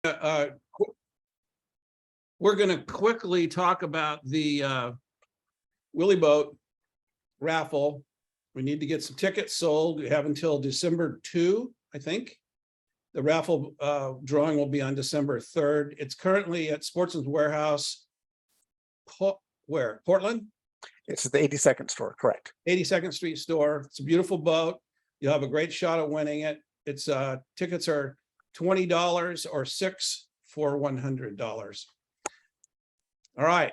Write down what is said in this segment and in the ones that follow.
We're going to quickly talk about the Willie Boat raffle. We need to get some tickets sold. We have until December 2, I think. The raffle drawing will be on December 3rd. It's currently at Sportsman's Warehouse. Where? Portland? It's at the 82nd store, correct. 82nd Street store. It's a beautiful boat. You'll have a great shot at winning it. It's tickets are $20 or $6 for $100. All right.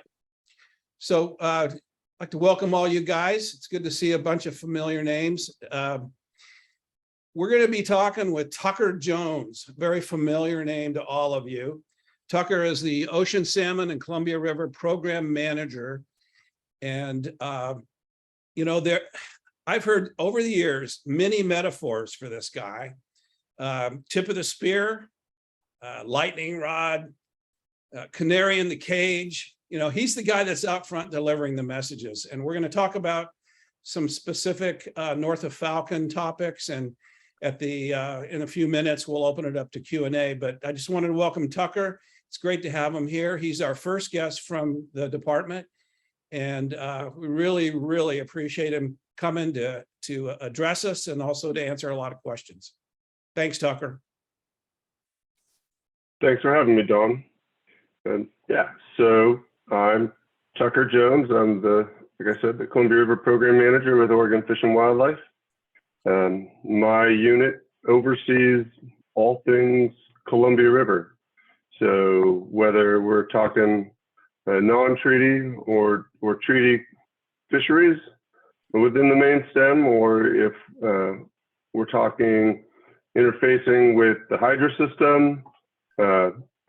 So I'd like to welcome all you guys. It's good to see a bunch of familiar names. We're going to be talking with Tucker Jones, very familiar name to all of you. Tucker is the Ocean Salmon and Columbia River Program Manager. And, you know, I've heard over the years many metaphors for this guy. Tip of the spear, lightning rod, canary in the cage. You know, he's the guy that's out front delivering the messages. And we're going to talk about some specific North of Falcon topics. And at the in a few minutes, we'll open it up to Q&A. But I just wanted to welcome Tucker. It's great to have him here. He's our first guest from the department. And we really, really appreciate him coming to address us and also to answer a lot of questions. Thanks, Tucker. Thanks for having me, Don. And yeah, so I'm Tucker Jones. I'm like I said, the Columbia River Program Manager with Oregon Fish and Wildlife. My unit oversees all things Columbia River. So whether we're talking non-treaty or treaty fisheries within the main stem, or if we're talking interfacing with the hydro system,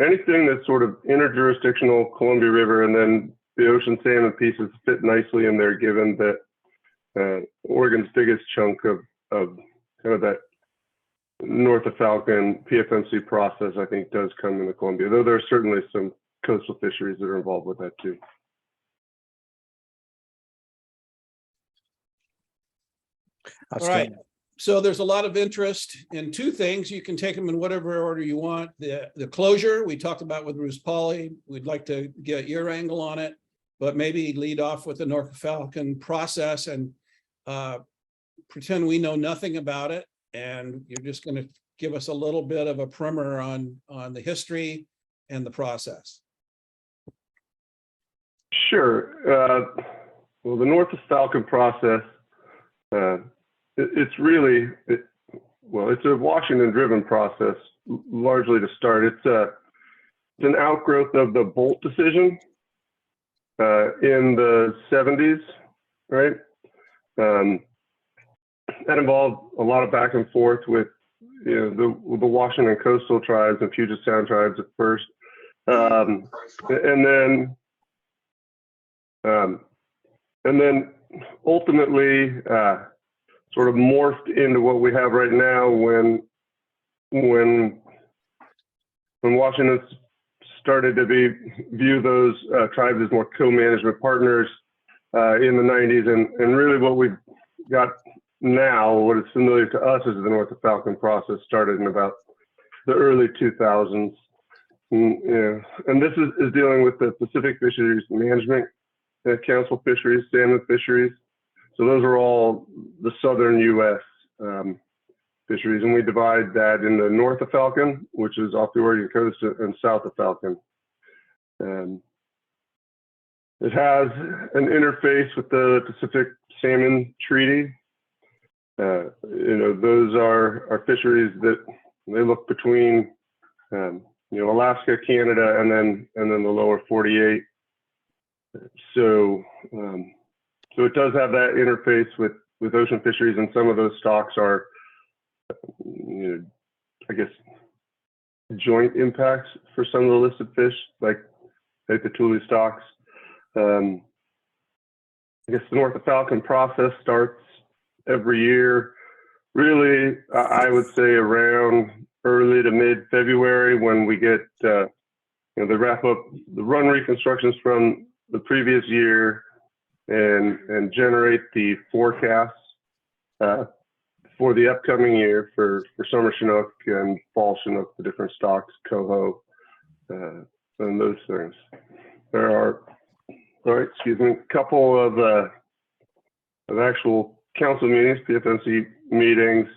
anything that's sort of interjurisdictional Columbia River, and then the ocean salmon pieces fit nicely in there, given that Oregon's biggest chunk of kind of that North of Falcon PFMC process, I think, does come in the Columbia, though there's certainly some coastal fisheries that are involved with that too. All right. So there's a lot of interest in two things. You can take them in whatever order you want. The closure we talked about with Bruce Pauly. We'd like to get your angle on it, but maybe lead off with the North Falcon process and pretend we know nothing about it. And you're just going to give us a little bit of a primer on the history and the process. Sure. Well, the North of Falcon process, it's really, it's a Washington-driven process, largely to start. It's an outgrowth of the Bolt decision in the 70s, right? That involved a lot of back and forth with, you know, the Washington coastal tribes and Puget Sound tribes at first, and then ultimately sort of morphed into what we have right now when Washington started to view those tribes as more co-management partners in the 90s, and really what we've got now, what is familiar to us as the North of Falcon process, started in about the early 2000s. And this is dealing with the Pacific Fisheries Management Council fisheries, salmon fisheries. So those are all the southern U.S. Fisheries, and we divide that into North of Falcon, which is off the Oregon coast, and South of Falcon. It has an interface with the Pacific Salmon Treaty. You know, those are fisheries that they look between, you know, Alaska, Canada, and then the lower 48. So it does have that interface with ocean fisheries, and some of those stocks are, you know, I guess, joint impacts for some of the listed fish, like the Tule stocks. I guess the North of Falcon process starts every year, really, I would say around early to mid-February, when we get, you know, they wrap up the run reconstructions from the previous year and generate the forecasts for the upcoming year for summer Chinook and fall Chinook, the different stocks, coho, and those things. There are, a couple of actual council meetings, PFMC meetings.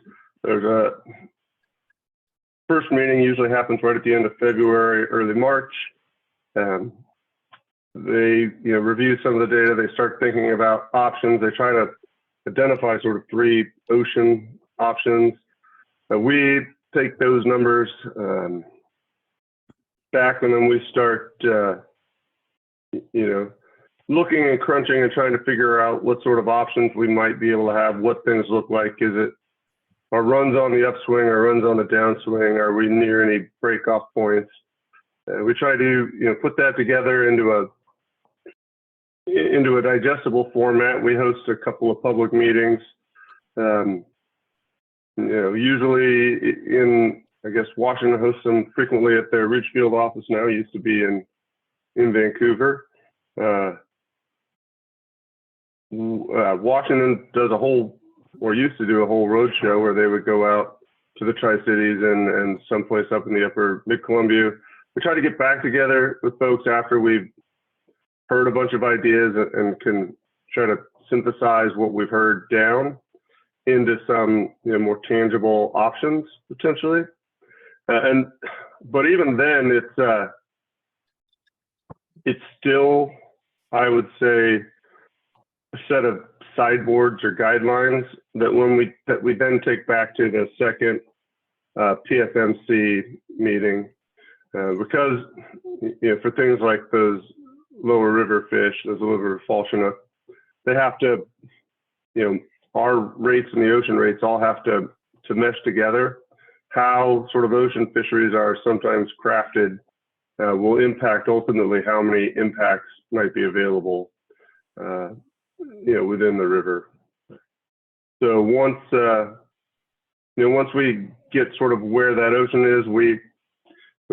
There's a first meeting usually happens right at the end of February, early March. They review some of the data. They start thinking about options. They try to identify sort of 3 ocean options. We take those numbers back, and then we start, looking and crunching and trying to figure out what sort of options we might be able to have, what things look like. Is it our runs on the upswing or runs on the downswing? Are we near any breakoff points? We try to put that together into a digestible format. We host a couple of public meetings. Usually in, I guess, Washington hosts them frequently at their Ridgefield office now. It used to be in Vancouver. Washington does used to do a whole road show where they would go out to the Tri-Cities and someplace up in the upper Mid-Columbia. We try to get back together with folks after we've heard a bunch of ideas and can try to synthesize what we've heard down into some more tangible options potentially. But even then, it's still, I would say, a set of sideboards or guidelines that we then take back to the second PFMC meeting, because for things like those lower river fish, those lower river fall chinook, they have to, our rates and the ocean rates all have to mesh together. How sort of ocean fisheries are sometimes crafted will impact ultimately how many impacts might be available, within the river. So once we get sort of where that ocean is, we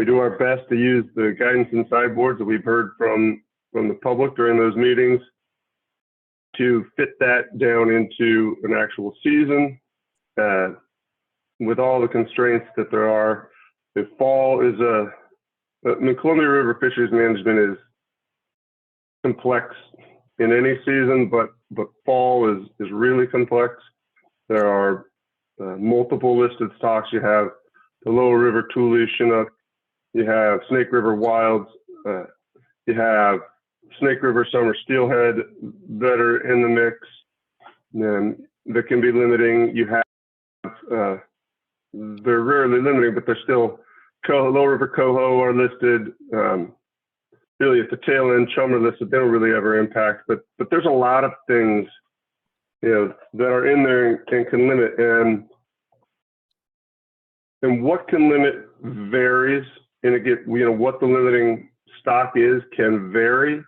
do our best to use the guidance and sideboards that we've heard from the public during those meetings to fit that down into an actual season, with all the constraints that there are. The fall is Columbia River Fisheries Management is complex in any season, but fall is really complex. There are multiple listed stocks. You have the Lower River Tule Chinook, you have Snake River Wilds, you have Snake River Summer Steelhead that are in the mix, and that can be limiting. You have, they're rarely limiting, but they're still, Lower River Coho are listed. Really at the tail end, chum are listed. They don't really ever impact, but there's a lot of things, that are in there and can limit. And what can limit varies. And again, what the limiting stock is can vary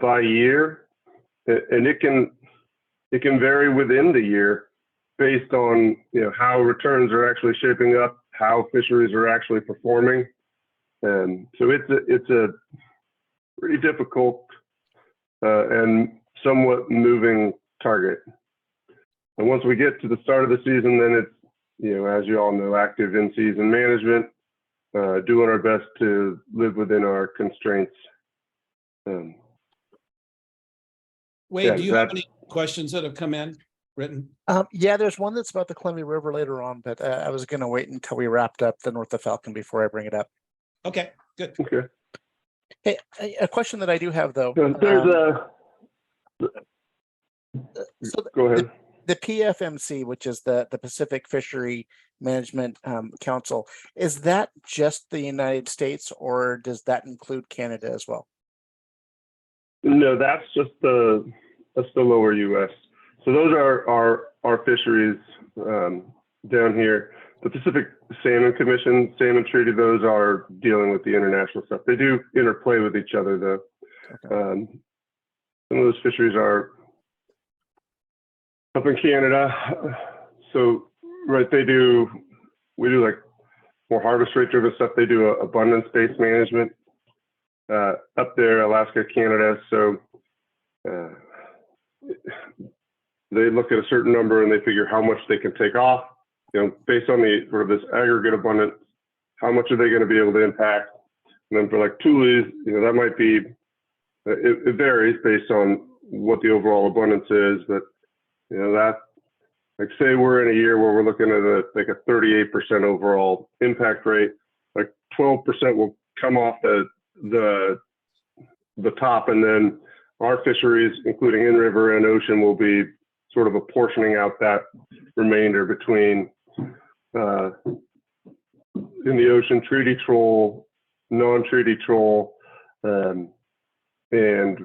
by year, and it can vary within the year based on how returns are actually shaping up, how fisheries are actually performing, and so it's a pretty difficult and somewhat moving target. And once we get to the start of the season, then it's as you all know, active in-season management, doing our best to live within our constraints. Wade, do you have any questions that have come in written? Yeah, there's one that's about the Columbia River later on, but I was going to wait until we wrapped up the North of Falcon before I bring it up. Okay, good. Okay. Hey, a question that I do have though. There's go ahead. The PFMC, which is the Pacific Fishery Management Council, is that just the United States, or does that include Canada as well? No, that's just the lower U.S. So those are our fisheries down here. The Pacific Salmon Commission, Salmon Treaty, those are dealing with the international stuff. They do interplay with each other though. Okay. Some of those fisheries are up in Canada. So, right, we do like more harvest rate driven stuff. They do abundance-based management up there, Alaska, Canada. So they look at a certain number and they figure how much they can take off, based on the sort of this aggregate abundance, how much are they going to be able to impact? And then for like Thule's, that might be, it varies based on what the overall abundance is, but that, like say we're in a year where we're looking at a 38% overall impact rate, like 12% will come off the top, and then our fisheries, including in river and ocean, will be sort of apportioning out that remainder between in the ocean treaty troll, non-treaty troll, and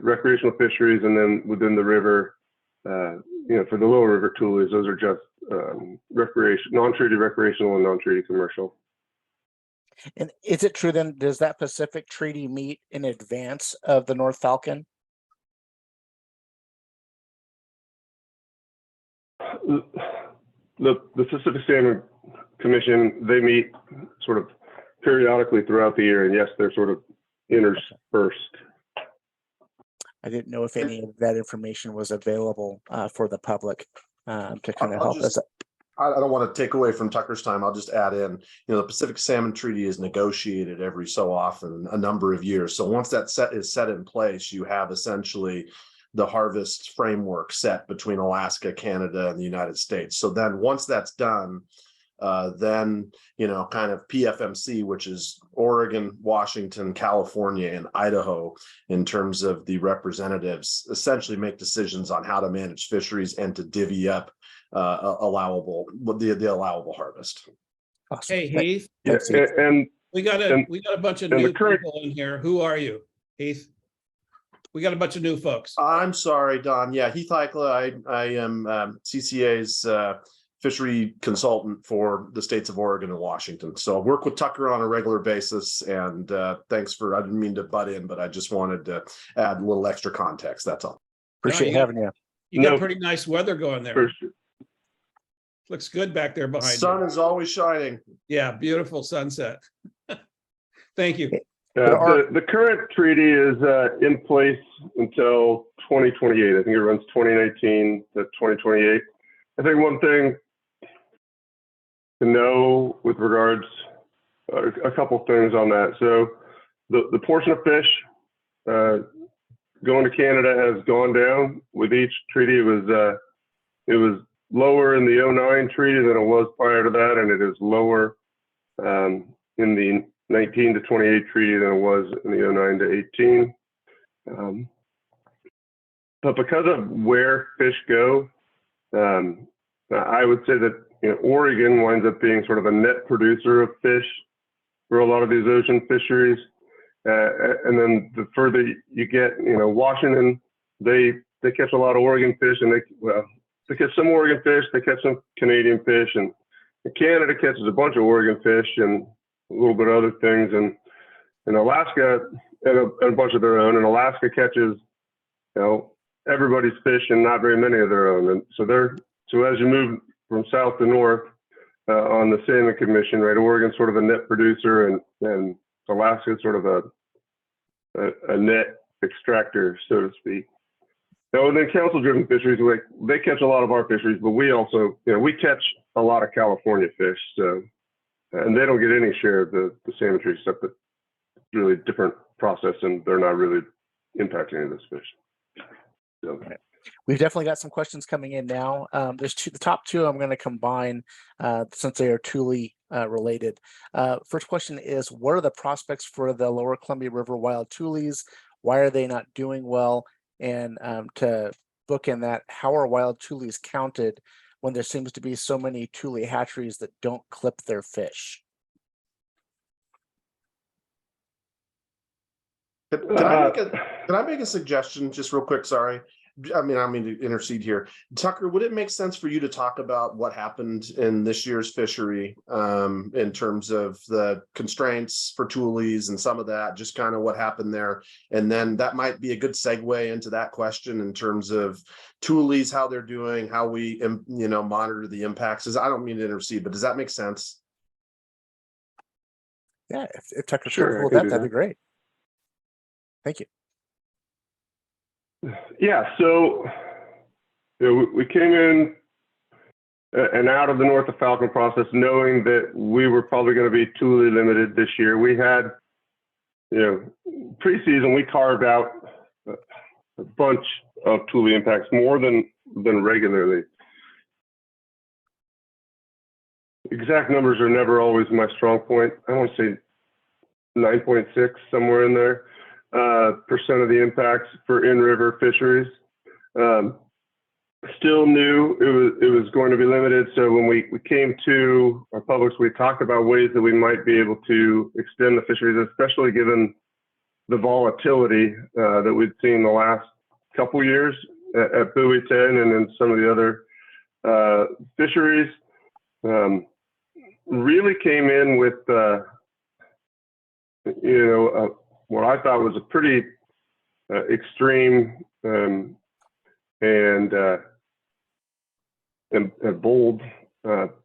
recreational fisheries, and then within the river, for the lower river Thule's, those are just non-treaty recreational and non-treaty commercial. And is it true then, does that Pacific Treaty meet in advance of the North Falcon? The Pacific Salmon Commission, they meet sort of periodically throughout the year, and yes, they're sort of interspersed. I didn't know if any of that information was available for the public to kind of help us. I don't want to take away from Tucker's time. I'll just add in, the Pacific Salmon Treaty is negotiated every so often, a number of years. So once that is set in place, you have essentially the harvest framework set between Alaska, Canada, and the United States. So then once that's done, then, kind of PFMC, which is Oregon, Washington, California, and Idaho, in terms of the representatives, essentially make decisions on how to manage fisheries and to divvy up the allowable harvest. Awesome. Hey, Heath, Yeah, and we got a bunch of and the new current- people in here. Who are you, Heath? We got a bunch of new folks. I'm sorry, Don. Yeah, Heath Eichler. I am CCA's fishery consultant for the states of Oregon and Washington. So I work with Tucker on a regular basis. And thanks I didn't mean to butt in, but I just wanted to add a little extra context. That's all. Appreciate you got- having you. You got No. pretty nice weather going there. for sure. Looks good back there behind Sun you. is always shining. Yeah, beautiful sunset. Thank you. The current treaty is in place until 2028. I think it runs 2019 to 2028. I think one thing to know with regards, a couple things on that. So the portion of fish going to Canada has gone down with each treaty. It was lower in the 09 treaty than it was prior to that, and it is lower in the 19 to 28 treaty than it was in the 09 to 18. But because of where fish go, I would say that Oregon winds up being sort of a net producer of fish for a lot of these ocean fisheries. And then the further you get, Washington, they catch a lot of Oregon fish, and they catch some Oregon fish, they catch some Canadian fish, and Canada catches a bunch of Oregon fish and a little bit of other things, and Alaska and a bunch of their own, and Alaska catches, everybody's fish and not very many of their own. And so as you move from south to north on the Salmon Commission, right, Oregon's sort of a net producer, and Alaska's sort of a net extractor, so to speak. Now, within council-driven fisheries, they catch a lot of our fisheries, but we also, we catch a lot of California fish, so, and they don't get any share of the salmon treaty, except that it's really different process, and they're not really impacting any of this fish. So. We've definitely got some questions coming in now. There's the top two I'm going to combine since they are Thule related. First question is, what are the prospects for the lower Columbia River wild Thule's? Why are they not doing well? And to bookend that, how are wild Thule's counted when there seems to be so many Thule hatcheries that don't clip their fish? Can I make a suggestion just real quick? Sorry. I mean to intercede here. Tucker, would it make sense for you to talk about what happened in this year's fishery in terms of the constraints for Thule's and some of that, just kind of what happened there? And then that might be a good segue into that question in terms of Thule's, how they're doing, how we, monitor the impacts. I don't mean to intercede, but does that make sense? Yeah, if Tucker's Sure, comfortable with I can that, do that'd be great. Thank you. Yeah, so we came in and out of the North of Falcon process knowing that we were probably going to be Thule limited this year. We had, preseason we carved out a bunch of Thule impacts, more than regularly. Exact numbers are never always my strong point. I want to say 9.6, somewhere in there, percent of the impacts for in-river fisheries. Still knew it was going to be limited. So when we came to our publics, we talked about ways that we might be able to extend the fisheries, especially given the volatility that we'd seen the last couple years at Buoy 10 and in some of the other fisheries. Really came in with what I thought was a pretty extreme and bold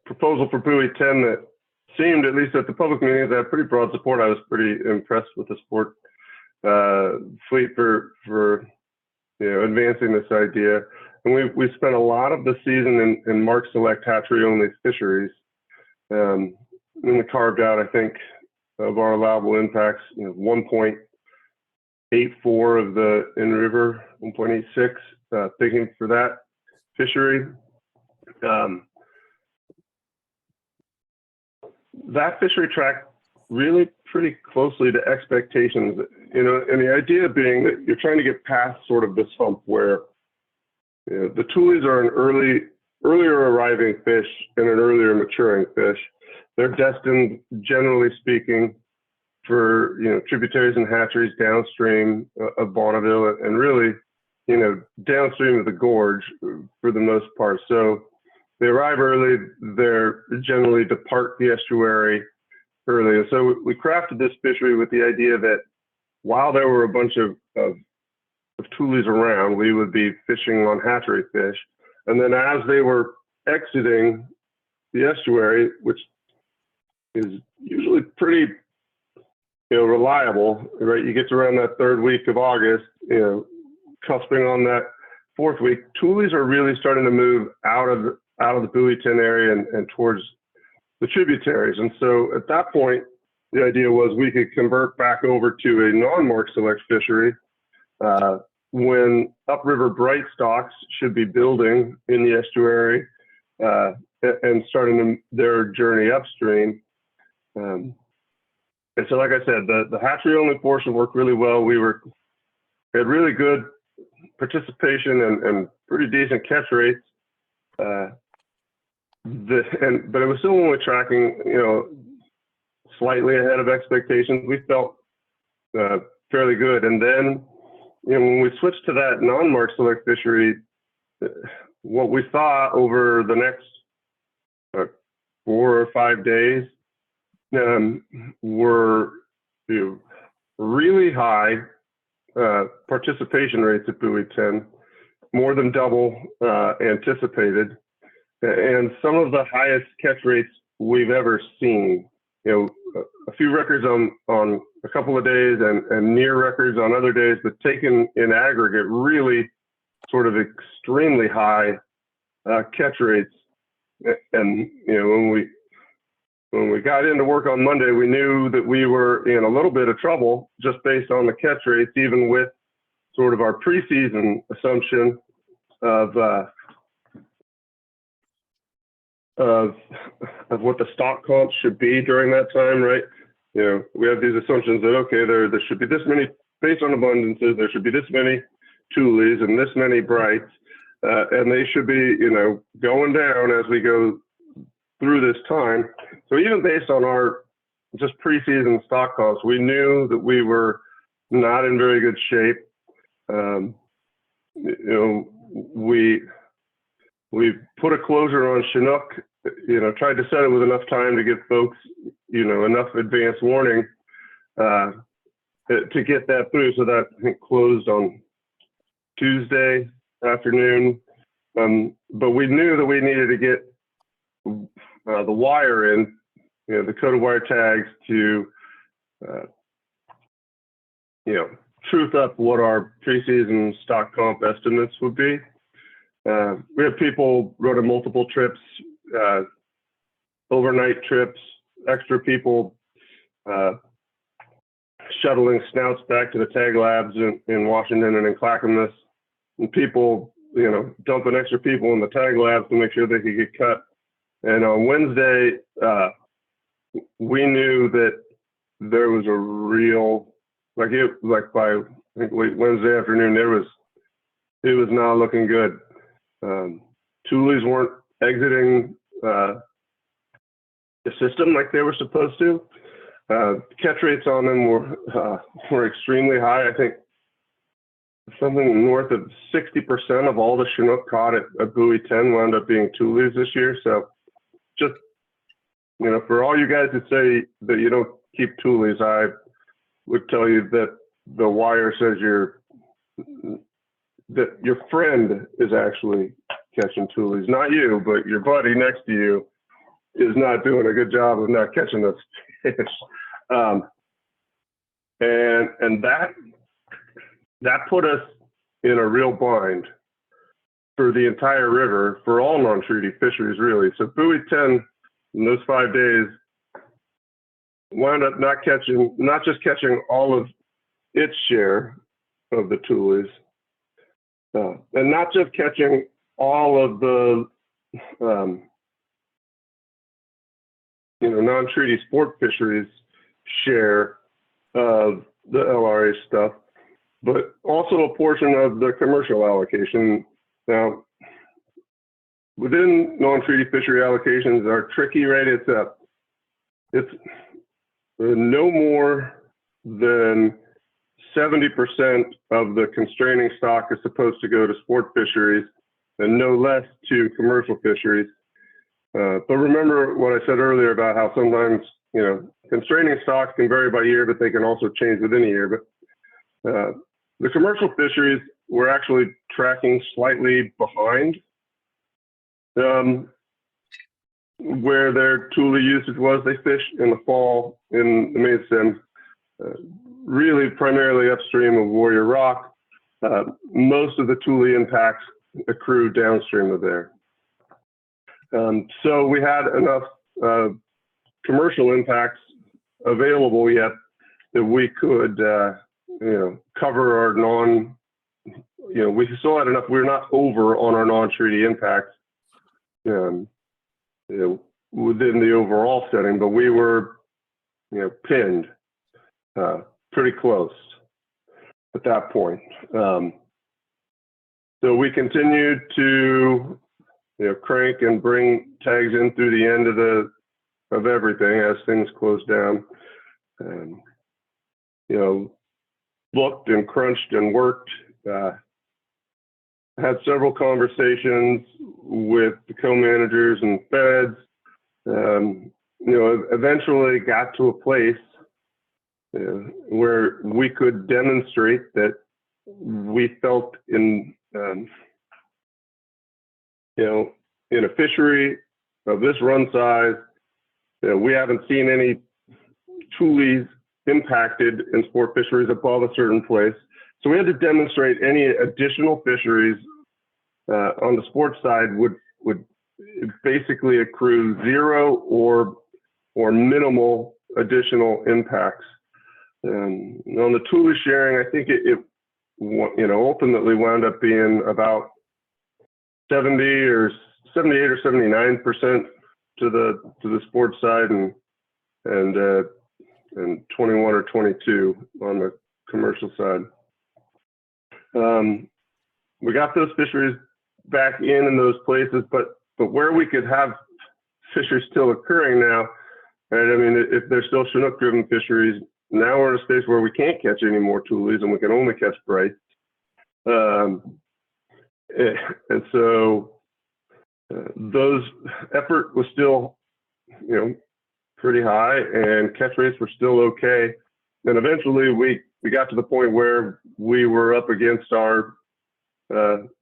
proposal for Buoy 10 that seemed, at least at the public meetings, to have pretty broad support. I was pretty impressed with the sport fleet for advancing this idea. And we spent a lot of the season in Mark Select hatchery only fisheries. And we carved out, I think, of our allowable impacts, 1.84 of the in-river, 1.86 thinking for that fishery. That fishery tracked really pretty closely to expectations, and the idea being that you're trying to get past sort of this hump where the Thules are an earlier arriving fish and an earlier maturing fish. They're destined, generally speaking, for tributaries and hatcheries downstream of Bonneville and really downstream of the gorge for the most part. So they arrive early. They're generally depart the estuary early. And so we crafted this fishery with the idea that while there were a bunch of Thules around, we would be fishing on hatchery fish. And then as they were exiting the estuary, which is usually pretty reliable, right? You get to around that third week of August, cusping on that fourth week, Thules are really starting to move out of the Buoy 10 area and towards the tributaries. And so at that point, the idea was we could convert back over to a non-Mark Select fishery when upriver bright stocks should be building in the estuary and starting their journey upstream. And so, like I said, the hatchery only portion worked really well. We had really good participation and pretty decent catch rates. But it was still only tracking, slightly ahead of expectations. We felt fairly good. And then, when we switched to that non-Mark Select fishery, what we saw over the next 4 or 5 days were really high participation rates at Buoy 10, more than double anticipated, and some of the highest catch rates we've ever seen. A few records on a couple of days and near records on other days, but taken in aggregate, really sort of extremely high catch rates. And when we got into work on Monday, we knew that we were in a little bit of trouble just based on the catch rates, even with sort of our preseason assumption of what the stock comps should be during that time, right? We have these assumptions that, okay, there should be this many, based on abundances, there should be this many Thules and this many brights, and they should be, going down as we go through this time. So even based on our just preseason stock comps, we knew that we were not in very good shape. We put a closure on Chinook, tried to set it with enough time to give folks, enough advance warning to get that through. So that, I think, closed on Tuesday afternoon. But we knew that we needed to get the wire in, the coded wire tags to, truth up what our preseason stock comp estimates would be. We have people running multiple trips, overnight trips, extra people shuttling snouts back to the tag labs in Washington and in Clackamas, and people, dumping extra people in the tag labs to make sure they could get cut. And on Wednesday, we knew that there was a real, by I think late Wednesday afternoon, it was not looking good. Tules weren't exiting the system like they were supposed to. Catch rates on them were extremely high. I think something north of 60% of all the Chinook caught at buoy 10 wound up being Tules this year. So just, for all you guys that say that you don't keep Tules, I would tell you that the wire says that your friend is actually catching Tules, not you, but your buddy next to you is not doing a good job of not catching those fish. And that put us in a real bind for the entire river, for all non-treaty fisheries, really. So buoy 10 in those 5 days wound up not just catching all of its share of the Tules, and not just catching all of the non-treaty sport fisheries share of the LRA stuff, but also a portion of the commercial allocation. Now, within non-treaty fishery allocations are tricky, right? It's no more than 70% of the constraining stock is supposed to go to sport fisheries and no less to commercial fisheries. But remember what I said earlier about how sometimes, constraining stocks can vary by year, but they can also change within a year. But the commercial fisheries were actually tracking slightly behind where their Thule usage was. They fish in the fall in the main stem, really primarily upstream of Warrior Rock. Most of the Thule impacts accrue downstream of there. So we had enough commercial impacts available yet that we could, cover our we still had enough. We're not over on our non-treaty impacts, within the overall setting, but we were, pinned pretty close at that point. So we continued to, crank and bring tags in through the end of everything as things closed down. Looked and crunched and worked. Had several conversations with the co-managers and feds. Eventually got to a place where we could demonstrate that we felt in a fishery of this run size, we haven't seen any Thules impacted in sport fisheries above a certain place. So we had to demonstrate any additional fisheries on the sports side would basically accrue zero or minimal additional impacts. On the Thule sharing, I think it ultimately wound up being about 78 or 79% to the sports side and 21 or 22 on the commercial side. We got those fisheries back in those places, but where we could have fisheries still occurring now, right? I mean, if they're still Chinook-driven fisheries, now we're in a space where we can't catch any more Thules and we can only catch Bryce. And so those effort was still, pretty high, and catch rates were still okay. And eventually we got to the point where we were up against our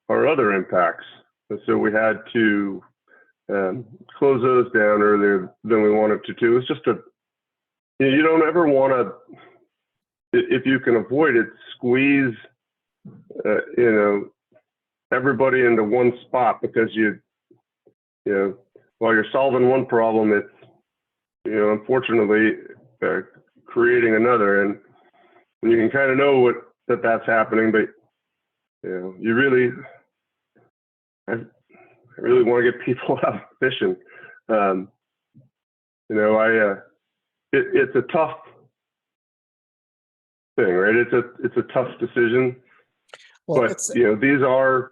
other impacts. And so we had to close those down earlier than we wanted to. It's just you don't ever want to, if you can avoid it, squeeze, everybody into one spot, because while you're solving one problem, it's, unfortunately creating another. and you can kind of know that's happening, but you really, I really want to get people out fishing. It's a tough thing, right? It's a tough decision, Well, but these are.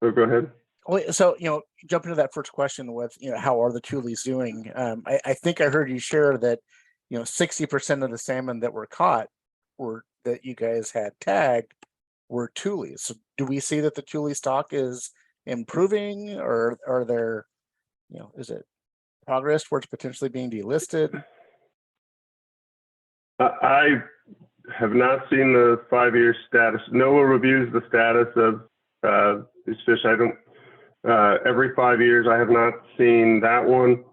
Oh, go ahead. So, jump into that first question with, how are the Thule's doing? I think I heard you share that, 60% of the salmon that were caught that you guys had tagged were Thule's. So do we see that the Thule stock is improving, or are there, is it progress towards potentially being delisted? I have not seen the 5-year status. NOAA reviews the status of these fish. I don't. Every 5 years, I have not seen that one.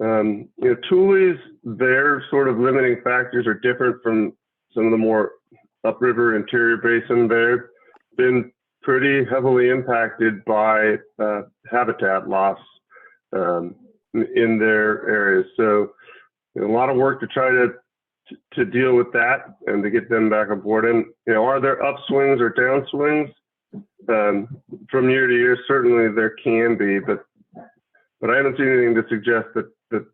Thule's, their sort of limiting factors are different from some of the more upriver interior basin. They've been pretty heavily impacted by habitat loss in their areas. So a lot of work to try to deal with that and to get them back on board. And are there upswings or downswings? From year to year, certainly there can be, but I haven't seen anything to suggest that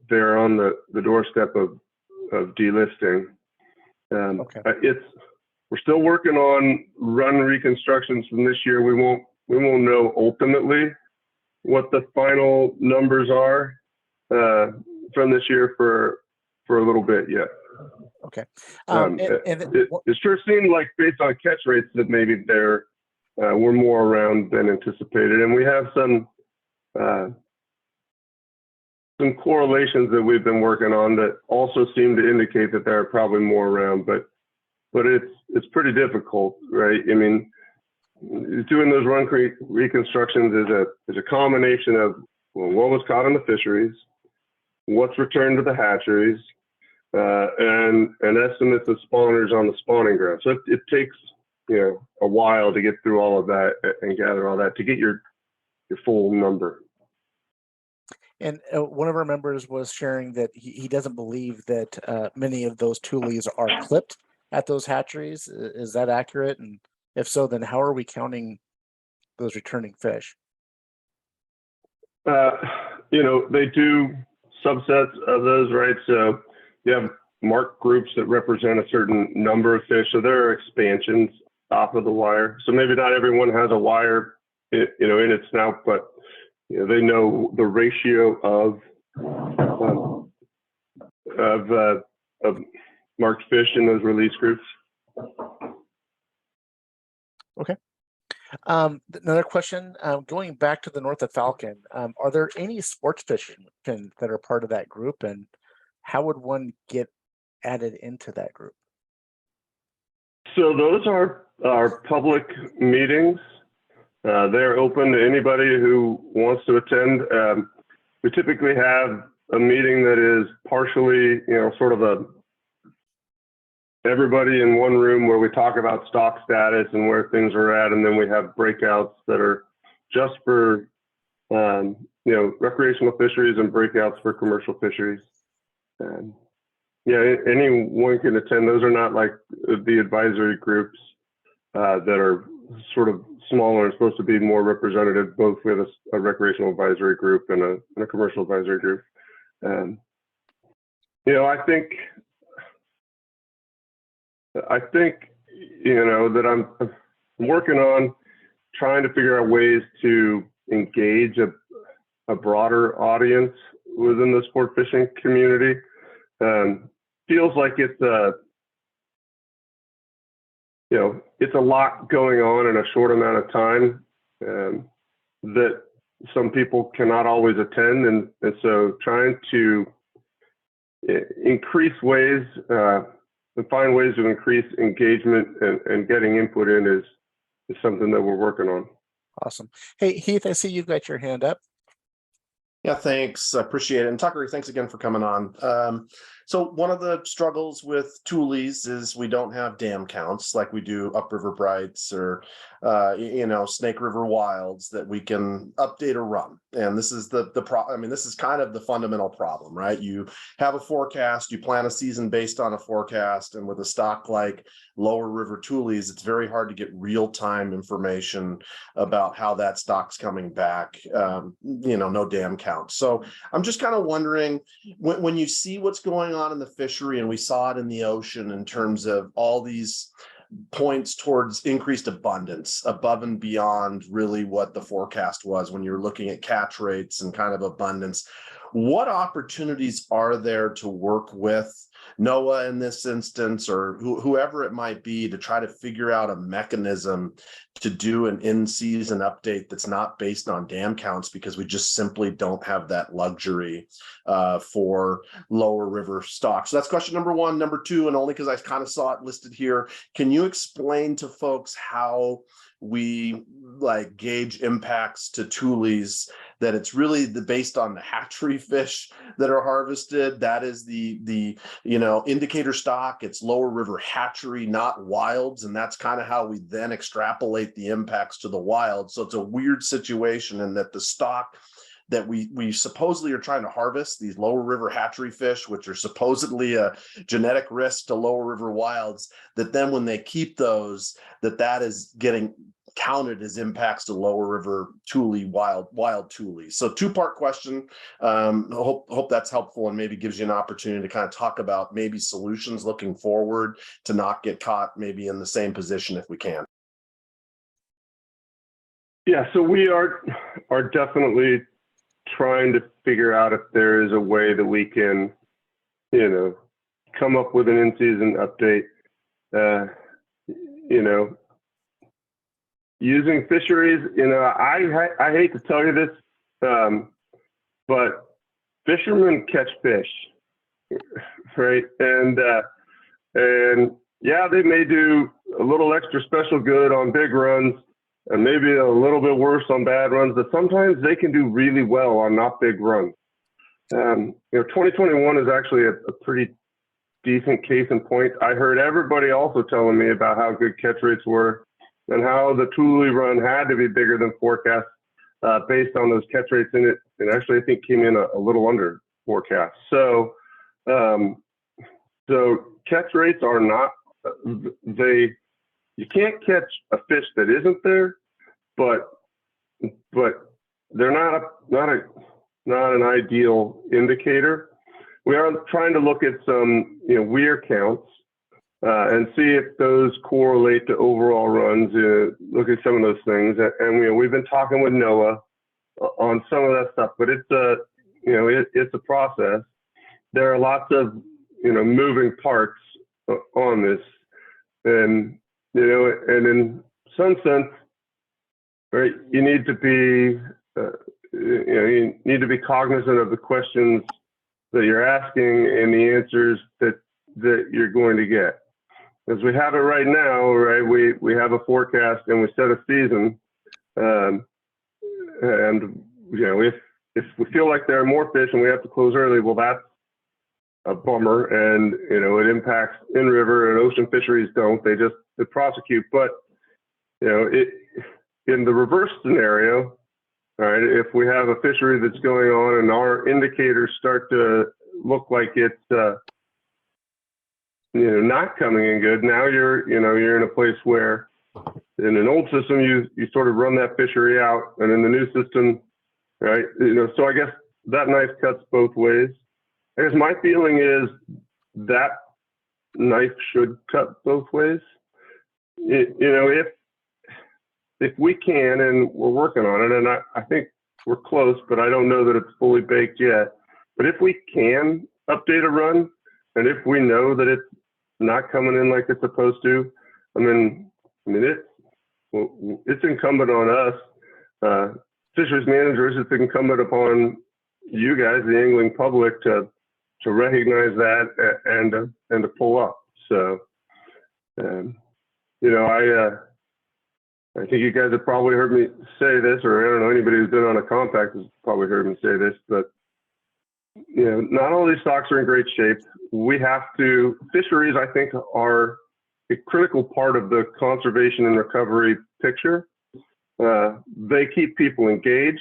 they're on the doorstep of delisting. Okay. We're still working on run reconstructions from this year. We won't know ultimately what the final numbers are from this year for a little bit yet. Okay. It sure seemed like, based on catch rates, that maybe we're more around than anticipated, and we have some correlations that we've been working on that also seem to indicate that there are probably more around, but it's pretty difficult, right? I mean, doing those run reconstructions is a combination of what was caught in the fisheries, what's returned to the hatcheries, and estimates of spawners on the spawning ground. So it takes a while to get through all of that and gather all that to get your full number. And one of our members was sharing that he doesn't believe that many of those Thule's are clipped at those hatcheries. Is that accurate? And if so, then how are we counting those returning fish? They do subsets of those, right? So you have marked groups that represent a certain number of fish. So there are expansions off of the wire. So maybe not everyone has a wire, in its snout, but they know the ratio of marked fish in those release groups. Okay. Another question, going back to the north of Falcon, are there any sports fishermen that are part of that group, and how would one get added into that group? So those are our public meetings. They're open to anybody who wants to attend. We typically have a meeting that is partially, sort of everybody in one room where we talk about stock status and where things are at, and then we have breakouts that are just for recreational fisheries and breakouts for commercial fisheries. Anyone can attend. Those are not like the advisory groups that are sort of smaller and supposed to be more representative. Both with a recreational advisory group and a commercial advisory group. I think that I'm working on trying to figure out ways to engage a broader audience within the sport fishing community. Feels like it's a lot going on in a short amount of time that some people cannot always attend, and so trying to increase ways and find ways to increase engagement and getting input in is something that we're working on. Awesome. Hey, Heath, I see you've got your hand up. Yeah, thanks. I appreciate it. And Tucker, thanks again for coming on. So one of the struggles with Thule's is we don't have dam counts like we do upriver Brights or Snake River Wilds that we can update or run. And this is this is kind of the fundamental problem, right? You have a forecast, you plan a season based on a forecast, and with a stock like Lower River Thule's, it's very hard to get real-time information about how that stock's coming back. No dam count. So I'm just kind of wondering, when you see what's going on in the fishery, and we saw it in the ocean in terms of all these points towards increased abundance above and beyond really what the forecast was when you're looking at catch rates and kind of abundance, what opportunities are there to work with NOAA in this instance, or whoever it might be, to try to figure out a mechanism to do an in-season update that's not based on dam counts, because we just simply don't have that luxury for lower river stock? So that's question number one. Number two, and only because I kind of saw it listed here, can you explain to folks how we gauge impacts to Thule's, that it's really based on the hatchery fish that are harvested? That is the indicator stock. It's lower river hatchery, not wilds, and that's kind of how we then extrapolate the impacts to the wild. So it's a weird situation in that the stock that we supposedly are trying to harvest, these lower river hatchery fish, which are supposedly a genetic risk to lower river wilds, that then when they keep those, that is getting counted as impacts to lower river Thule, wild Thule. So two-part question. Hope that's helpful and maybe gives you an opportunity to kind of talk about maybe solutions looking forward to not get caught maybe in the same position if we can. Yeah, so we are definitely trying to figure out if there is a way that we can, come up with an in-season update. Using fisheries, I hate to tell you this, but fishermen catch fish, right? And yeah, they may do a little extra special good on big runs, and maybe a little bit worse on bad runs, but sometimes they can do really well on not big runs. 2021 is actually a pretty decent case in point. I heard everybody also telling me about how good catch rates were and how the Thule run had to be bigger than forecast based on those catch rates in it. And actually, I think came in a little under forecast. So catch rates are not, you can't catch a fish that isn't there, but they're not an ideal indicator. We are trying to look at some weir counts and see if those correlate to overall runs. Look at some of those things, and we've been talking with NOAA on some of that stuff. But it's a process. There are lots of moving parts on this, and and in some sense, right, you need to be cognizant of the questions that you're asking and the answers that you're going to get. As we have it right now, right, we have a forecast and we set a season, and if we feel like there are more fish and we have to close early, well, that's a bummer, and it impacts in-river, and ocean fisheries don't. They prosecute. But in the reverse scenario, all right, if we have a fishery that's going on and our indicators start to look like it's not coming in good, now you're in a place where in an old system you sort of run that fishery out, and in the new system, right, so I guess that knife cuts both ways. I guess my feeling is that knife should cut both ways. If we can, and we're working on it, and I think we're close, but I don't know that it's fully baked yet. But if we can update a run, and if we know that it's not coming in like it's supposed to, it's incumbent on us, fisheries managers. It's incumbent upon you guys, the angling public, to recognize that and to pull up. So, I think you guys have probably heard me say this, or I don't know, anybody who's been on a compact has probably heard me say this, but not all these stocks are in great shape. Fisheries, I think, are a critical part of the conservation and recovery picture. They keep people engaged.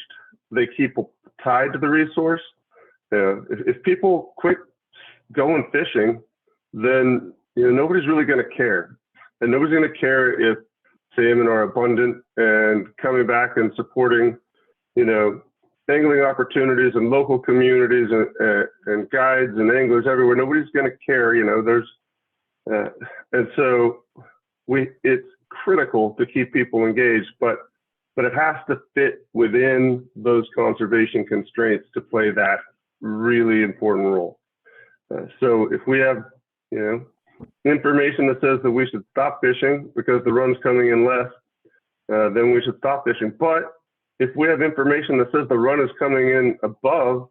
They keep people tied to the resource. If people quit going fishing, then nobody's really going to care, and nobody's going to care if salmon are abundant and coming back and supporting, angling opportunities in local communities and guides and anglers everywhere. Nobody's going to care, and so it's critical to keep people engaged, but it has to fit within those conservation constraints to play that really important role. So if we have, information that says that we should stop fishing because the run's coming in less, then we should stop fishing. But if we have information that says the run is coming in above,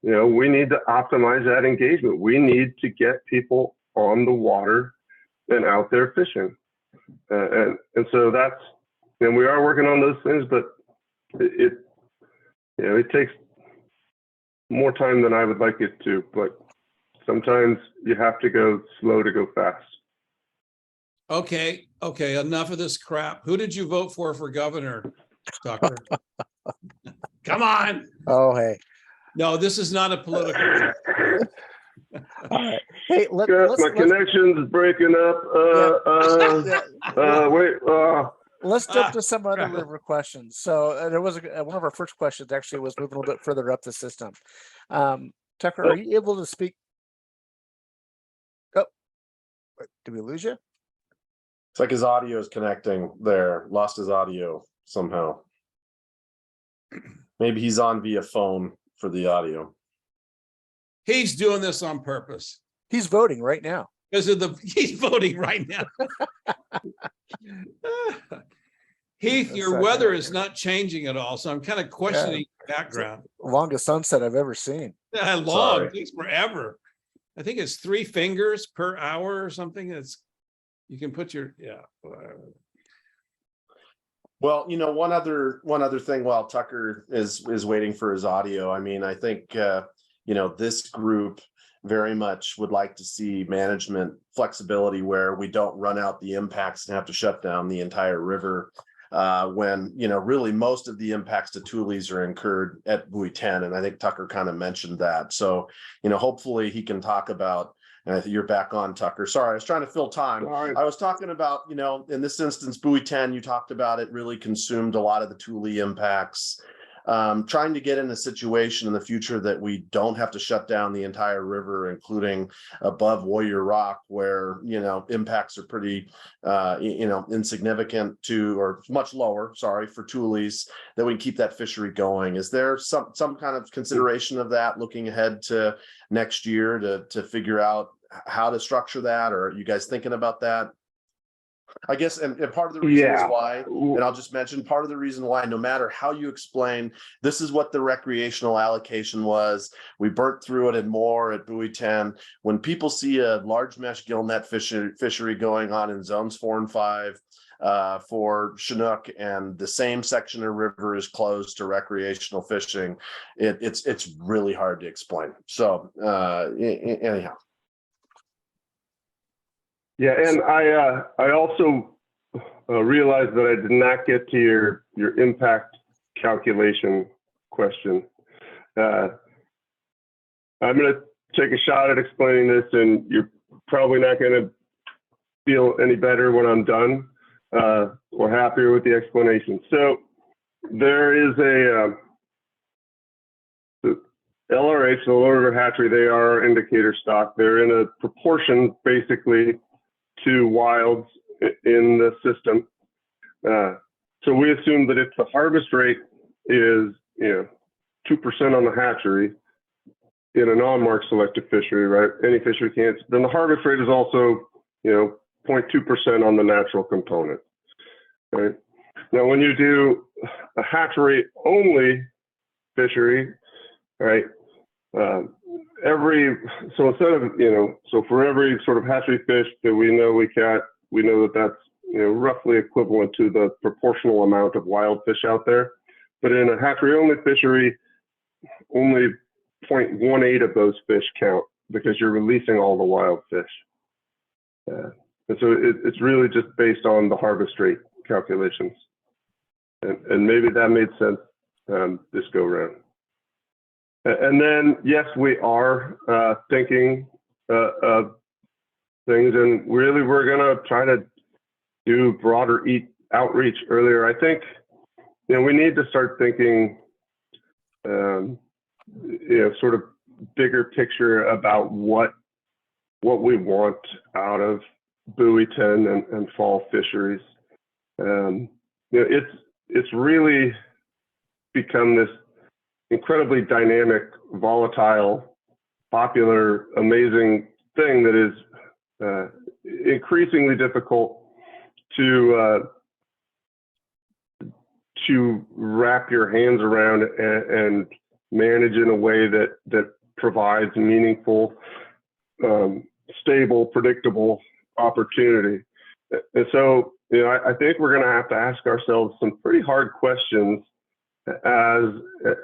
we need to optimize that engagement. We need to get people on the water and out there fishing. And so and we are working on those things, but it takes more time than I would like it to, but sometimes you have to go slow to go fast. Okay, enough of this crap. Who did you vote for governor, Tucker? Come on. Oh, hey. No, this is not a political. All right. Hey, My connection's breaking up. Wait. Let's jump to some other river questions. So there was one of our first questions actually was moving a little bit further up the system. Tucker, are you able to speak? Oh, did we lose you? It's like his audio is connecting there. Lost his audio somehow. Maybe he's on via phone for the audio. He's doing this on purpose. He's voting right now. He's voting right now. Heath, your weather is not changing at all, so I'm kind of questioning the background. Longest sunset I've ever seen. Long, Sorry. it takes forever. I think it's 3 fingers per hour or something. You can put your Well, one other thing while Tucker is waiting for his audio. I mean, I think this group very much would like to see management flexibility where we don't run out the impacts and have to shut down the entire river when really most of the impacts to tules are incurred at buoy 10, and I think Tucker kind of mentioned that. So hopefully he can talk about. And I think you're back on, Tucker. Sorry, I was trying to fill time. Right. I was talking about, in this instance, buoy 10, you talked about it really consumed a lot of the Thule impacts. Trying to get in a situation in the future that we don't have to shut down the entire river, including above Warrior Rock, where, impacts are pretty, insignificant or much lower, for Thules, that we can keep that fishery going. Is there some kind of consideration of that looking ahead to next year to figure out how to structure that? Or are you guys thinking about that? I guess, and part of the reason is why, and I'll just mention part of the reason why, no matter how you explain, this is what the recreational allocation was. We burnt through it and more at buoy 10. When people see a large mesh gillnet fishery going on in zones 4 and 5 for Chinook, and the same section of river is closed to recreational fishing, it's really hard to explain. So anyhow. Yeah, and I also realized that I did not get to your impact calculation question. I'm going to take a shot at explaining this, and you're probably not going to feel any better when I'm done or happier with the explanation. So there is the LRH, the Lower River Hatchery, they are indicator stock. They're in a proportion, basically, to wilds in the system. So we assume that if the harvest rate is 2% on the hatchery in a non-marked selective fishery, right? Any fishery can't, then the harvest rate is also 0.2% on the natural component. Right? Now, when you do a hatchery only fishery, right? So instead of, so for every sort of hatchery fish that we know we catch, we know that that's, roughly equivalent to the proportional amount of wild fish out there. But in a hatchery only fishery, only 0.18 of those fish count because you're releasing all the wild fish. And so it's really just based on the harvest rate calculations. And maybe that made sense this go round. And then, yes, we are thinking of things, and really we're going to try to do broader outreach earlier. I think, we need to start thinking, sort of bigger picture about what we want out of buoy 10 and fall fisheries. It's really become this incredibly dynamic, volatile, popular, amazing thing that is increasingly difficult to wrap your hands around and manage in a way that provides meaningful, stable, predictable opportunity. And so, I think we're going to ask ourselves some pretty hard questions as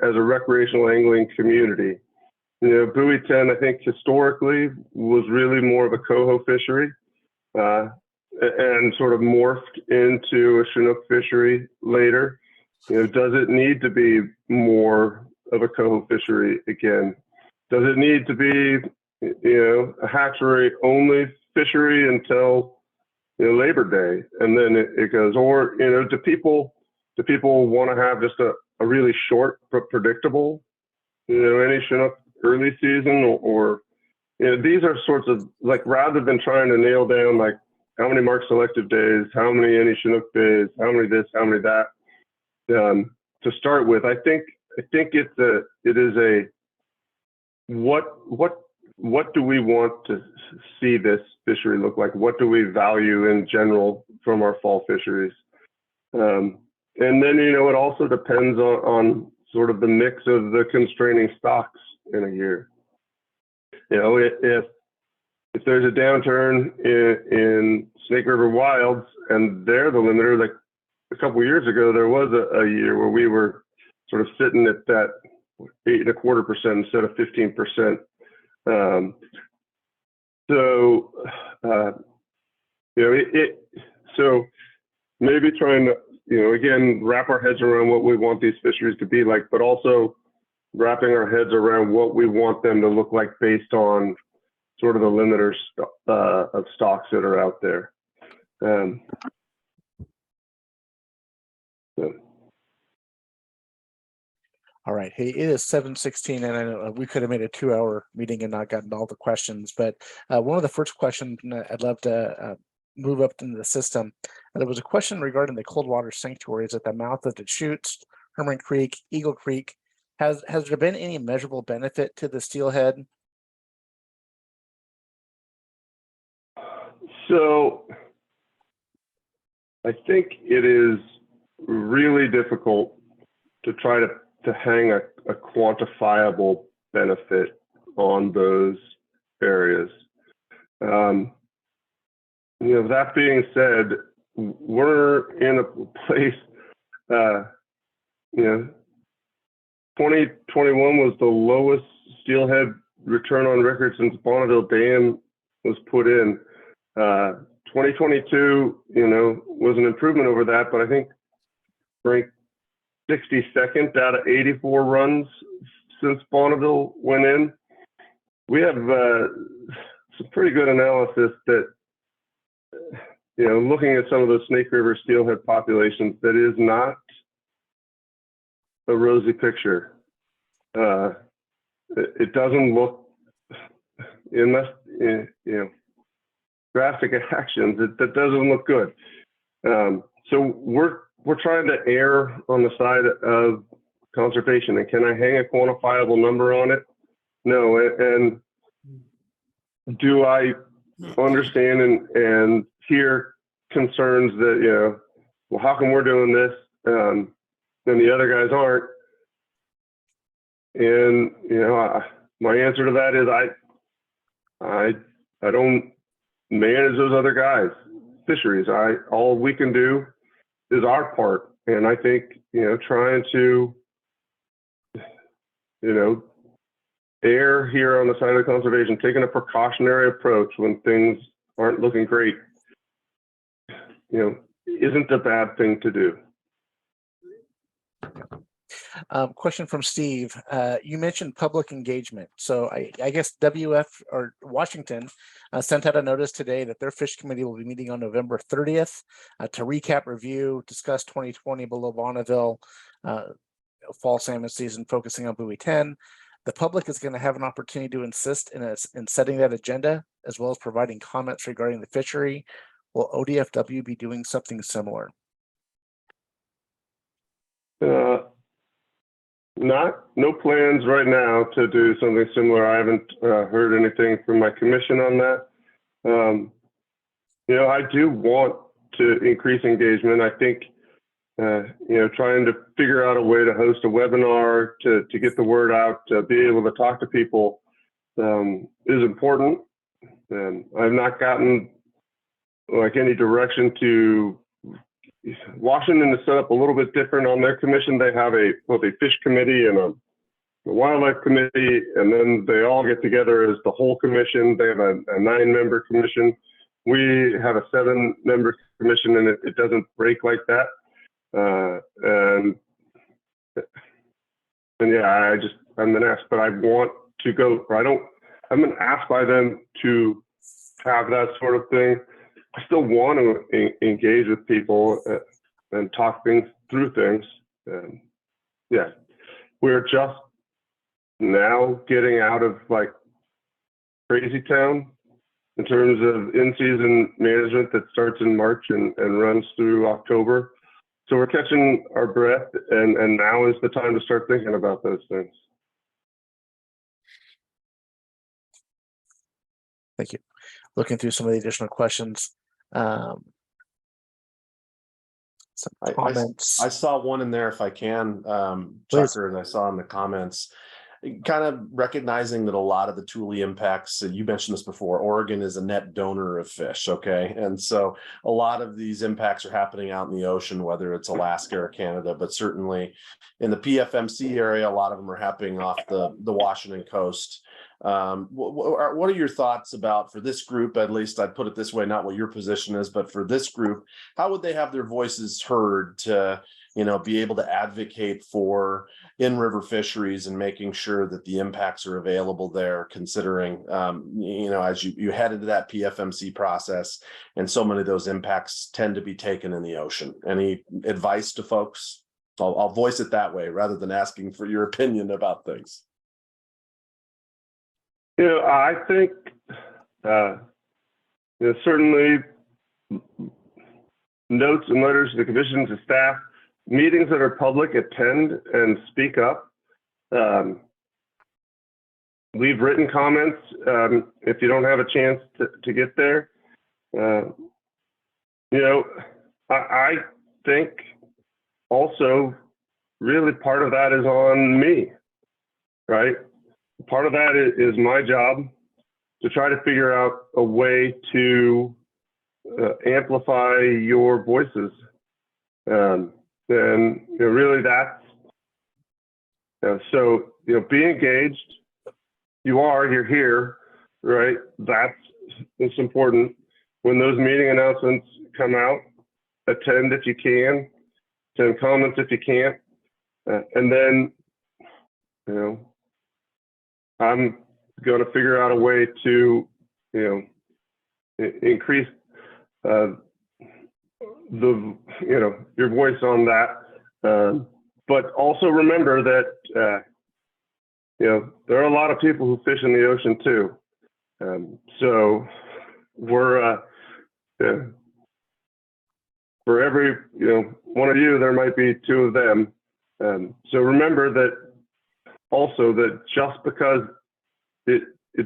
a recreational angling community. Buoy 10, I think historically was really more of a coho fishery and sort of morphed into a Chinook fishery later. Does it need to be more of a coho fishery again? Does it need to be, a hatchery only fishery until Labor Day, and then it goes? Or do people want to have just a really short but predictable, any Chinook early season, or these are sorts of, like, rather than trying to nail down like how many mark selective days, how many any Chinook days, how many this, how many that, to start with, I think it is a what do we want to see this fishery look like? What do we value in general from our fall fisheries? And then, it also depends on sort of the mix of the constraining stocks in a year. If there's a downturn in Snake River wilds and they're the limiter, like a couple of years ago, there was a year where we were sort of sitting at that 8.25% instead of 15%. So maybe trying to, again, wrap our heads around what we want these fisheries to be like, but also wrapping our heads around what we want them to look like based on sort of the limiters of stocks that are out there. All right. Hey, it is 7:16, and I know we could have made a 2-hour meeting and not gotten all the questions, but one of the first questions I'd love to move up into the system. There was a question regarding the cold water sanctuaries at the mouth of the Chutes, Herman Creek, Eagle Creek. Has there been any measurable benefit to the steelhead? So I think it is really difficult to try to hang a quantifiable benefit on those areas. That being said, we're in a place, 2021 was the lowest steelhead return on record since Bonneville Dam was put in. 2022, was an improvement over that, but I think ranked 62nd out of 84 runs since Bonneville went in. We have some pretty good analysis that, looking at some of the Snake River steelhead populations, that is not a rosy picture. It doesn't look, unless, drastic actions, that doesn't look good. So we're trying to err on the side of conservation. And can I hang a quantifiable number on it? No. And do I understand and hear concerns that, well, how come we're doing this and the other guys aren't? And, my answer to that is I don't manage those other guys' fisheries. All we can do is our part. And I think, trying to, err here on the side of conservation, taking a precautionary approach when things aren't looking great, isn't a bad thing to do. Question from Steve. You mentioned public engagement. So I guess WF or Washington sent out a notice today that their fish committee will be meeting on November 30th to recap, review, discuss 2020 below Bonneville fall salmon season, focusing on buoy 10. The public is going to have an opportunity to insist in setting that agenda, as well as providing comments regarding the fishery. Will ODFW be doing something similar? No plans right now to do something similar. I haven't heard anything from my commission on that. I do want to increase engagement. I think, trying to figure out a way to host a webinar to get the word out, to be able to talk to people is important. And I've not gotten any direction to. Washington is set up a little bit different on their commission. They have a fish committee and a wildlife committee, and then they all get together as the whole commission. They have a 9-member commission. We have a 7-member commission, and it doesn't break like that. And yeah, I'm been asked, but I want to go. I've been asked by them to have that sort of thing. I still want to engage with people and talk through things. Yeah, we're just now getting out of crazy town in terms of in-season management that starts in March and runs through October. So we're catching our breath, and now is the time to start thinking about those things. Thank you. Looking through some of the additional questions. Some comments. I saw one in there if I can, Please. Tucker, and I saw in the comments, kind of recognizing that a lot of the Thule impacts, you mentioned this before, Oregon is a net donor of fish, okay? And so a lot of these impacts are happening out in the ocean, whether it's Alaska or Canada, but certainly in the PFMC area, a lot of them are happening off the Washington coast. What are your thoughts about, for this group, at least I'd put it this way, not what your position is, but for this group, how would they have their voices heard to, be able to advocate for in-river fisheries and making sure that the impacts are available there, considering, as you head into that PFMC process, and so many of those impacts tend to be taken in the ocean. Any advice to folks? I'll voice it that way rather than asking for your opinion about things. I think certainly notes and letters to the commission, to staff, meetings that are public, attend and speak up. Leave written comments if you don't have a chance to get there. I think also really part of that is on me, right? Part of that is my job to try to figure out a way to amplify your voices. And really that's, so, be engaged. You're here, right? It's important. When those meeting announcements come out, attend if you can, send comments if you can't. And then, I'm going to figure out a way to, increase your voice on that. But also remember that, there are a lot of people who fish in the ocean too. So we're, for every, one of you, there might be 2 of them. So remember that also, that just because it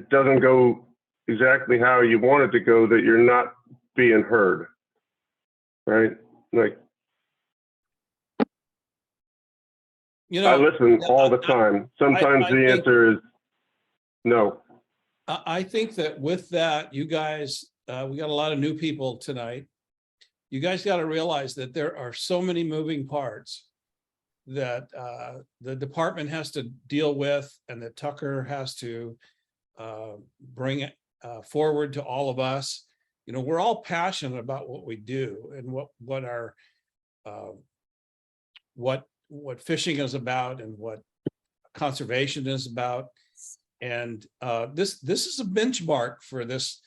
doesn't go exactly how you want it to go, that you're not being heard, right? I listen all the time. Sometimes the answer is no. I think that with that, you guys, we got a lot of new people tonight. You guys got to realize that there are so many moving parts. the department has to deal with and that Tucker has to bring it forward to all of us. You know, we're all passionate about what we do and what our what fishing is about and what conservation is about. And this is a benchmark for this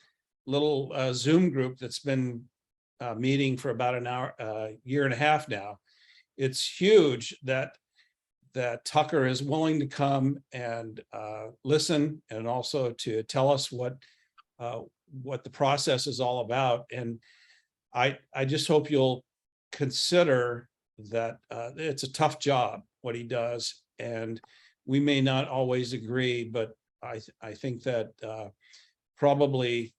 little Zoom group that's been meeting for about an hour, year and a half now. It's huge that Tucker is willing to come and listen, and also to tell us what the process is all about. And I just hope you'll consider that it's a tough job what he does, and we may not always agree, but I think that probably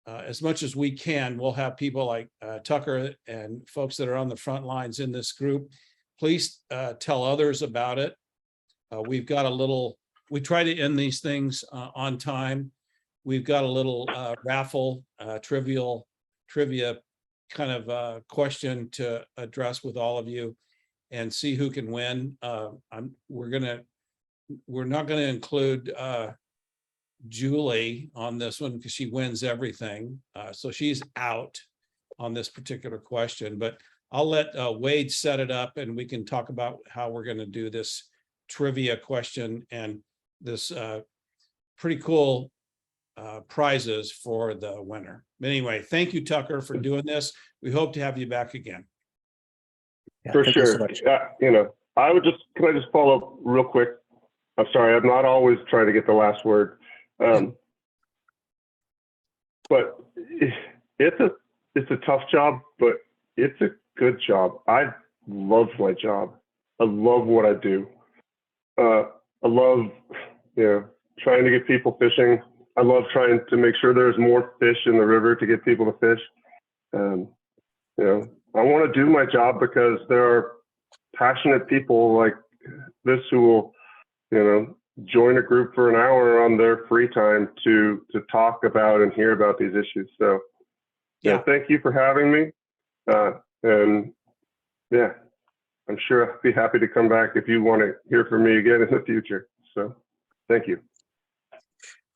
as much as we can, we'll have people like Tucker and folks that are on the front lines in this group. Please tell others about it. We've got a little, we try to end these things on time. We've got a little raffle, trivia kind of question to address with all of you and see who can win. We're not going to include Julie on this one because she wins everything. So she's out on this particular question, but I'll let Wade set it up and we can talk about how we're going to do this trivia question and this pretty cool prizes for the winner. But anyway, thank you, Tucker, for doing this. We hope to have you back again. Yeah, For thank you so sure. much. You know, can I just follow up real quick? I'm sorry, I'm not always trying to get the last word. But it's a tough job, but it's a good job. I love my job. I love what I do. I love, trying to get people fishing. I love trying to make sure there's more fish in the river to get people to fish. I want to do my job because there are passionate people like this who will, join a group for an hour on their free time to talk about and hear about these issues. So, thank you for having me. And yeah, I'm sure I'll be happy to come back if you want to hear from me again in the future. So, thank you.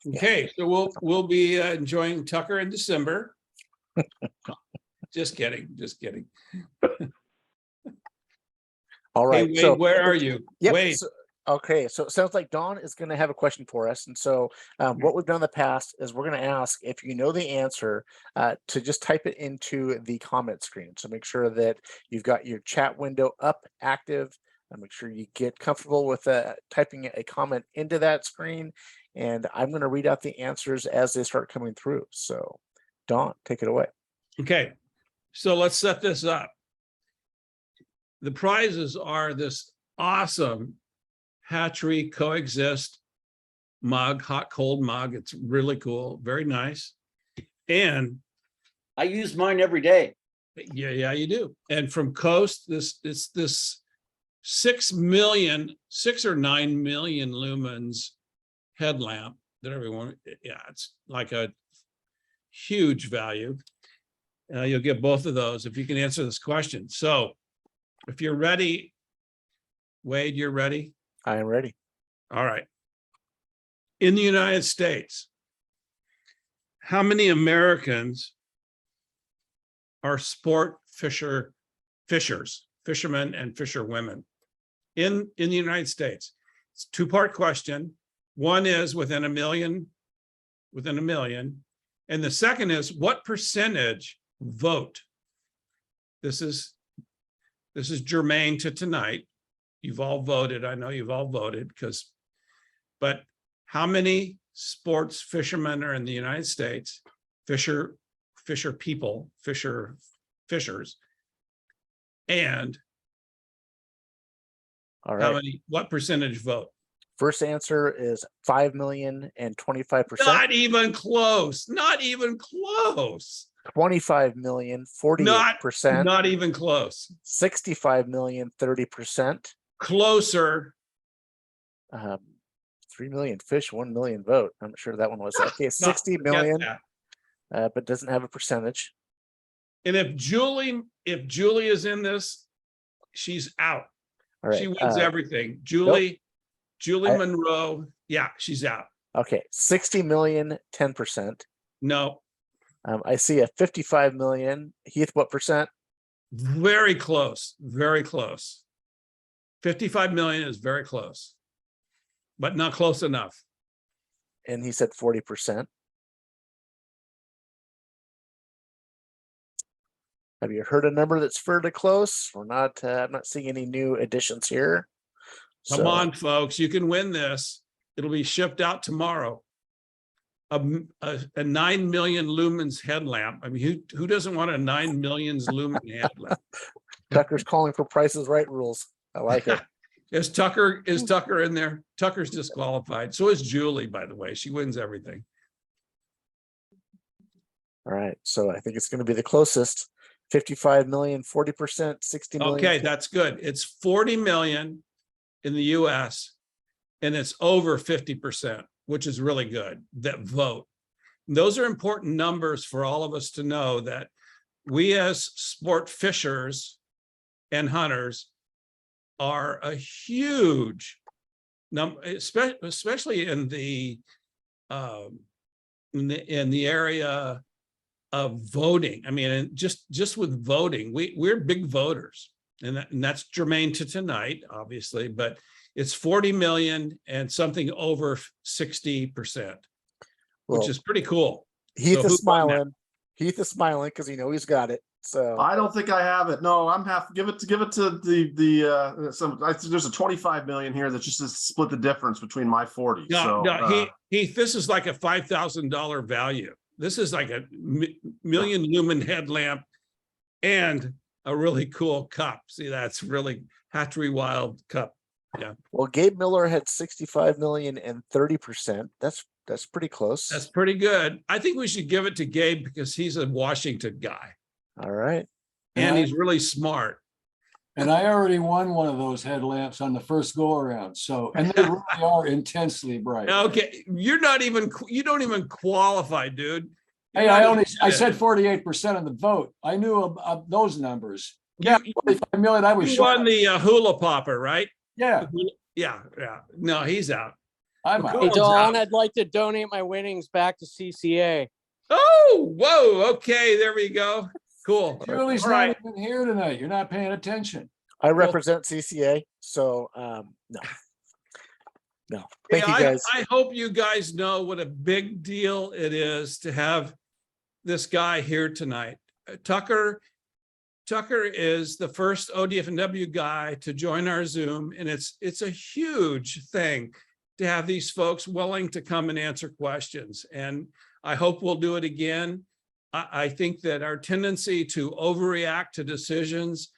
Okay, so we'll be enjoying Tucker in December. Just kidding. All right. Hey, Wade, where are you? Yep, Wade. Okay, so it sounds like Dawn is going to have a question for us. And so what we've done in the past is we're going to ask if you know the answer to just type it into the comment screen. So make sure that you've got your chat window up, active, and make sure you get comfortable with typing a comment into that screen. And I'm going to read out the answers as they start coming through. So Dawn, take it away. Okay, so let's set this up. The prizes are this awesome Hatchery Coexist mug, hot cold mug. It's really cool, very nice. And I use mine every day. yeah, you do. And from Coast, this 6 or 9 million lumens headlamp that everyone, it's like a huge value. You'll get both of those if you can answer this question. So if you're ready, Wade, you're ready? I am ready. All right. In the United States, how many Americans are sport fishermen and fisherwomen in the United States? It's a two-part question. One is within a million. And the second is what percentage vote? This is germane to tonight. You've all voted. I know you've all voted but how many sports fishermen are in the United States? Fishers, and All right. what percentage vote? First answer is 5,025,000. Not even close. 25,000,000, 48%. Not even close. 65,000,000, 30%. Closer. 3 million fish, 1 million vote. I'm not sure that one was okay. 60 million, but doesn't have a percentage. And if Julie is in this, she's out. All right. She wins everything. Julie I- Monroe. Yeah, she's out. Okay, 60 million, 10%. No, I see a 55 million. Heath, what percent? very close, very close. 55 million is very close, but not close enough. And he said 40%. Have you heard a number that's fairly close? We're not, I'm not seeing any new additions here. Come So, on, folks, you can win this. It'll be shipped out tomorrow. A 9 million lumens headlamp. I mean, who doesn't want a 9 millions lumen headlamp? Tucker's calling for Prices Right rules. I like it. Is Tucker in there? Tucker's disqualified. So is Julie, by the way. She wins everything. All right, so I think it's going to be the closest. 55 million, 40%, 60 million. Okay, that's good. It's 40 million in the US and it's over 50%, which is really good, that vote. And those are important numbers for all of us to know that we as sport fishers and hunters are a huge number, especially in the area of voting. I mean, and just with voting, we're big voters, and that's germane to tonight, obviously, but it's 40 million and something over 60%, Well, which is pretty cool. Heath so is who won that? smiling. Heath is smiling because he knows he's got it. So I don't think I have it. No, I'm half. Give it to there's a 25 million here that just to split the difference between my 40. No, Heath, this is like a $5,000 value. This is like a million lumen headlamp and a really cool cup. See, that's really Hatchery Wild cup. Yeah, well, Gabe Miller had 65 million and 30%. That's pretty close. that's pretty good. I think we should give it to Gabe because he's a Washington guy All right. and he's really smart. And I already won one of those headlamps on the first go around. So, and they really are intensely bright. Okay, you don't even qualify, dude. Hey, I said 48% of the vote. I knew of those numbers. Yeah, 45 million. I was You short. won the hula popper, right? Yeah, Yeah. No, he's out. I'm Hey, out. Hey, Cool's Don, out. I'd like to donate my winnings back to CCA. Oh, whoa. Okay, there we go. Cool. Julie's All not right. even here tonight. You're not paying attention. I represent CCA. So no. Thank you Yeah, guys. I hope you guys know what a big deal it is to have this guy here tonight. Tucker is the first ODFW guy to join our Zoom, and it's a huge thing to have these folks willing to come and answer questions. And I hope we'll do it again. I think that our tendency to overreact to decisions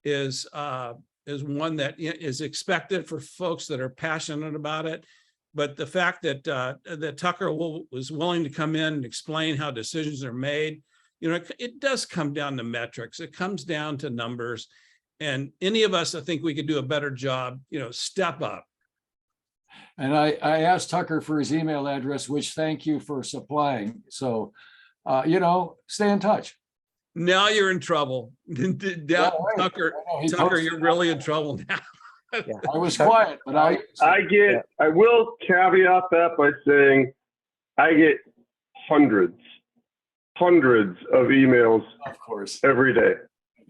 is one that is expected for folks that are passionate about it. But the fact that that Tucker was willing to come in and explain how decisions are made, it does come down to metrics. It comes down to numbers. And any of us, I think we could do a better job, step up. And I asked Tucker for his email address, which thank you for supplying. So, stay in touch. Now you're in trouble. Yeah, right. Tucker, I know, he Tucker, posted you're really in trouble now. I was quiet, but I I will caveat that by saying I get hundreds of emails of course. every day.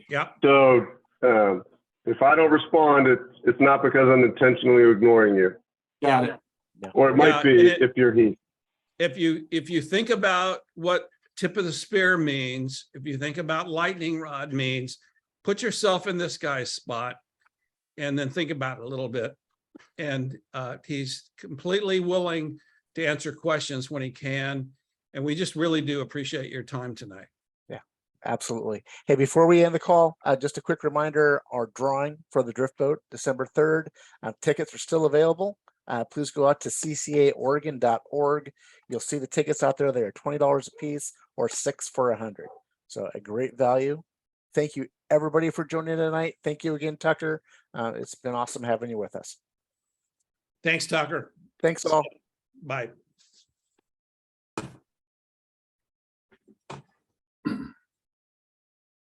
Yep. So if I don't respond, it's not because I'm intentionally ignoring you, Got it. or it might Yeah, be and it- if you're he. If you think about what tip of the spear means, if you think about lightning rod means, put yourself in this guy's spot and then think about it a little bit. And he's completely willing to answer questions when he can. And we just really do appreciate your time tonight. Absolutely. Hey, before we end the call, just a quick reminder, our drawing for the drift boat, December 3rd, tickets are still available. Please go out to ccaoregon.org. You'll see the tickets out there. They are $20 a piece or $6 for $100. So a great value. Thank you everybody for joining tonight. Thank you again, Tucker. It's been awesome having you with us. Thanks, Tucker. Thanks all. Bye.